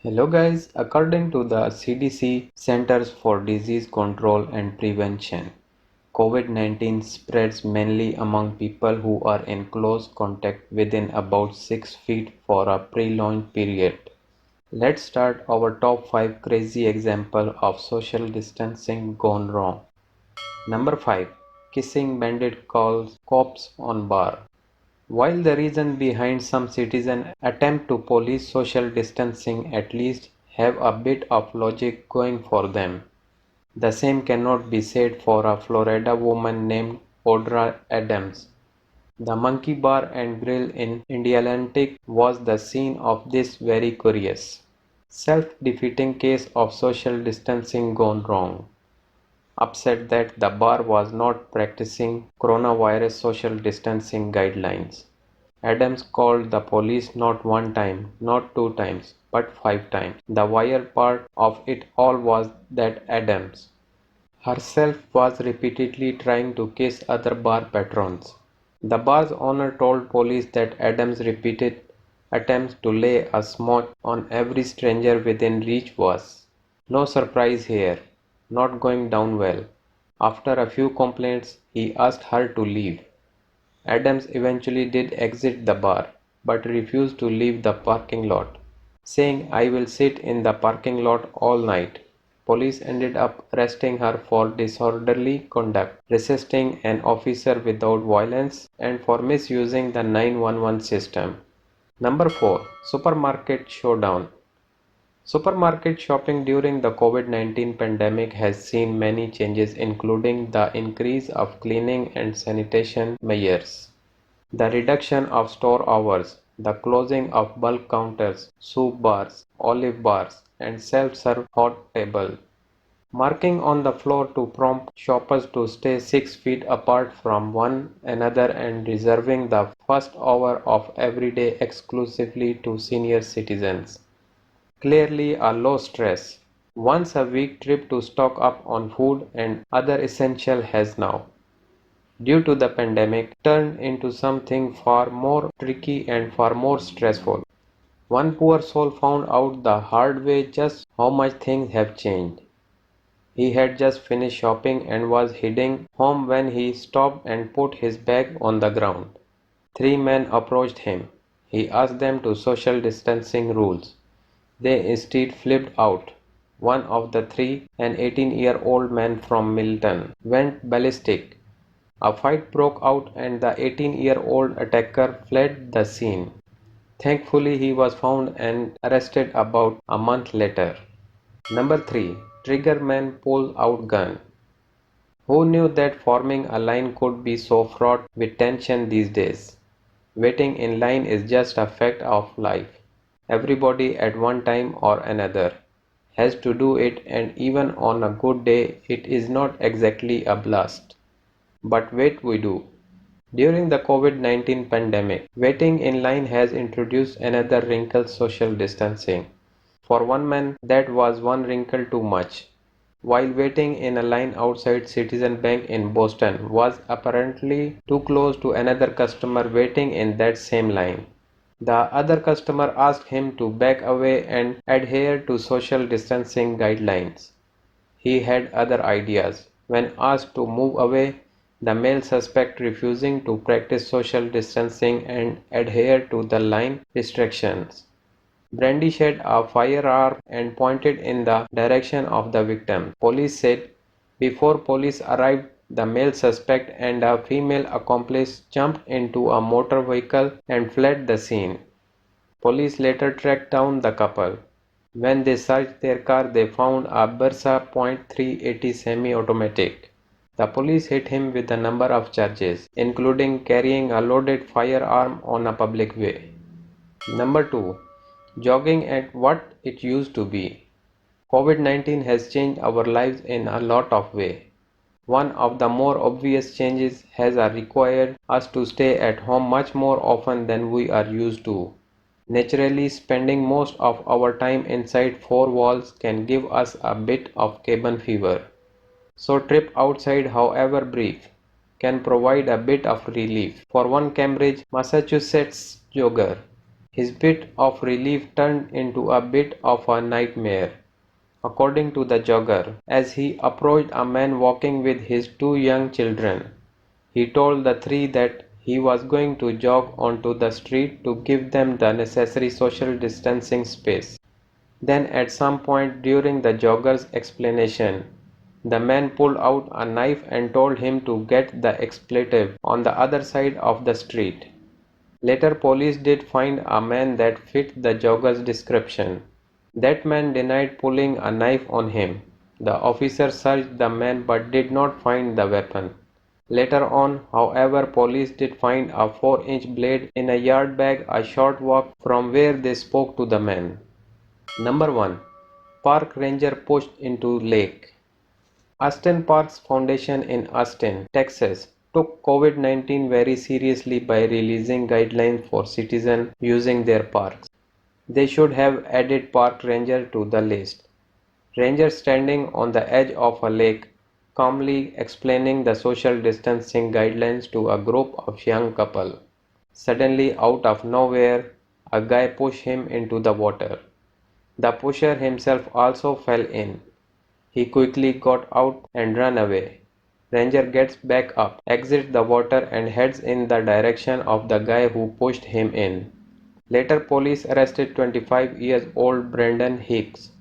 Hello guys, according to the CDC Centers for Disease Control and Prevention, COVID-19 spreads mainly among people who are in close contact within about 6 feet for a prolonged period. Let's start our top 5 crazy example of social distancing gone wrong. Number 5. Kissing bandit calls cops on bar. While the reason behind some citizens' attempt to police social distancing at least have a bit of logic going for them, the same cannot be said for a Florida woman named Audra Adams. The Monkey Bar and Grill in Indialantic was the scene of this very curious, self-defeating case of social distancing gone wrong. Upset that the bar was not practicing coronavirus social distancing guidelines. Adams called the police not one time, not two times, but 5 times. The wild part of it all was that Adams herself was repeatedly trying to kiss other bar patrons. The bar's owner told police that Adams' repeated attempts to lay a smooch on every stranger within reach was, no surprise here, not going down well. After a few complaints, he asked her to leave. Adams eventually did exit the bar, but refused to leave the parking lot, saying, "I will sit in the parking lot all night." Police ended up arresting her for disorderly conduct, resisting an officer without violence, and for misusing the 911 system. Number 4. Supermarket Showdown. Supermarket shopping during the COVID-19 pandemic has seen many changes, including the increase of cleaning and sanitation measures, the reduction of store hours, the closing of bulk counters, soup bars, olive bars, and self-serve hot table, marking on the floor to prompt shoppers to stay 6 feet apart from one another and reserving the first hour of every day exclusively to senior citizens. Clearly a low stress, once a week trip to stock up on food and other essential has now, due to the pandemic, turned into something far more tricky and far more stressful. One poor soul found out the hard way just how much things have changed. He had just finished shopping and was heading home when he stopped and put his bag on the ground. 3 men approached him. He asked them to social distancing rules. They instead flipped out. One of the three, an 18-year-old man from Milton, went ballistic. A fight broke out and the 18-year-old attacker fled the scene. Thankfully, he was found and arrested about a month later. Number 3. Trigger man pull out gun. Who knew that forming a line could be so fraught with tension these days? Waiting in line is just a fact of life. Everybody at one time or another has to do it, and even on a good day it is not exactly a blast. But wait, we do. During the COVID-19 pandemic, waiting in line has introduced another wrinkle: social distancing. For one man, that was one wrinkle too much. While waiting in a line outside Citizen Bank in Boston was apparently too close to another customer waiting in that same line. The other customer asked him to back away and adhere to social distancing guidelines. He had other ideas. When asked to move away, the male suspect, refusing to practice social distancing and adhere to the line restrictions, brandished a firearm and pointed in the direction of the victim. Police said before police arrived, the male suspect and a female accomplice jumped into a motor vehicle and fled the scene. Police later tracked down the couple. When they searched their car, they found a Bersa .380 semi-automatic. The police hit him with a number of charges, including carrying a loaded firearm on a public way. Number 2. Jogging at what it used to be. COVID-19 has changed our lives in a lot of ways. One of the more obvious changes has required us to stay at home much more often than we are used to. Naturally, spending most of our time inside four walls can give us a bit of cabin fever. So trip outside, however brief, can provide a bit of relief. For one Cambridge, Massachusetts jogger, His bit of relief turned into a bit of a nightmare, according to the jogger, as he approached a man walking with his two young children. He told the three that he was going to jog onto the street to give them the necessary social distancing space. Then at some point during the jogger's explanation, the man pulled out a knife and told him to get the expletive on the other side of the street. Later police did find a man that fit the jogger's description. That man denied pulling a knife on him. The officer searched the man but did not find the weapon. Later on, however, police did find a 4-inch blade in a yard bag a short walk from where they spoke to the man. Number 1. Park ranger pushed into lake. Austin Parks Foundation in Austin, Texas took COVID-19 very seriously by releasing guidelines for citizens using their parks. They should have added park ranger to the list. Ranger standing on the edge of a lake, calmly explaining the social distancing guidelines to a group of young couple. Suddenly, out of nowhere, a guy pushed him into the water. The pusher himself also fell in. He quickly got out and ran away. Ranger gets back up, exits the water and heads in the direction of the guy who pushed him in. Later police arrested 25-year-old Brendan Hicks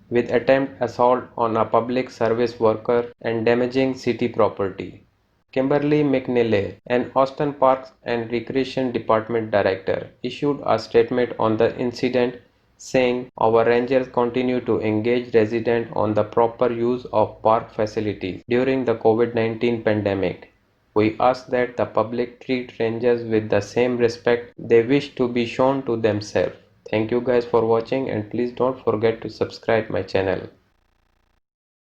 with attempt assault on a public service worker and damaging city property. Kimberly McNeely, an Austin Parks and Recreation Department director, issued a statement on the incident saying our rangers continue to engage residents on the proper use of park facilities during the COVID-19 pandemic. We ask that the public treat rangers with the same respect they wish to be shown to themselves. Thank you guys for watching and please don't forget to subscribe my channel.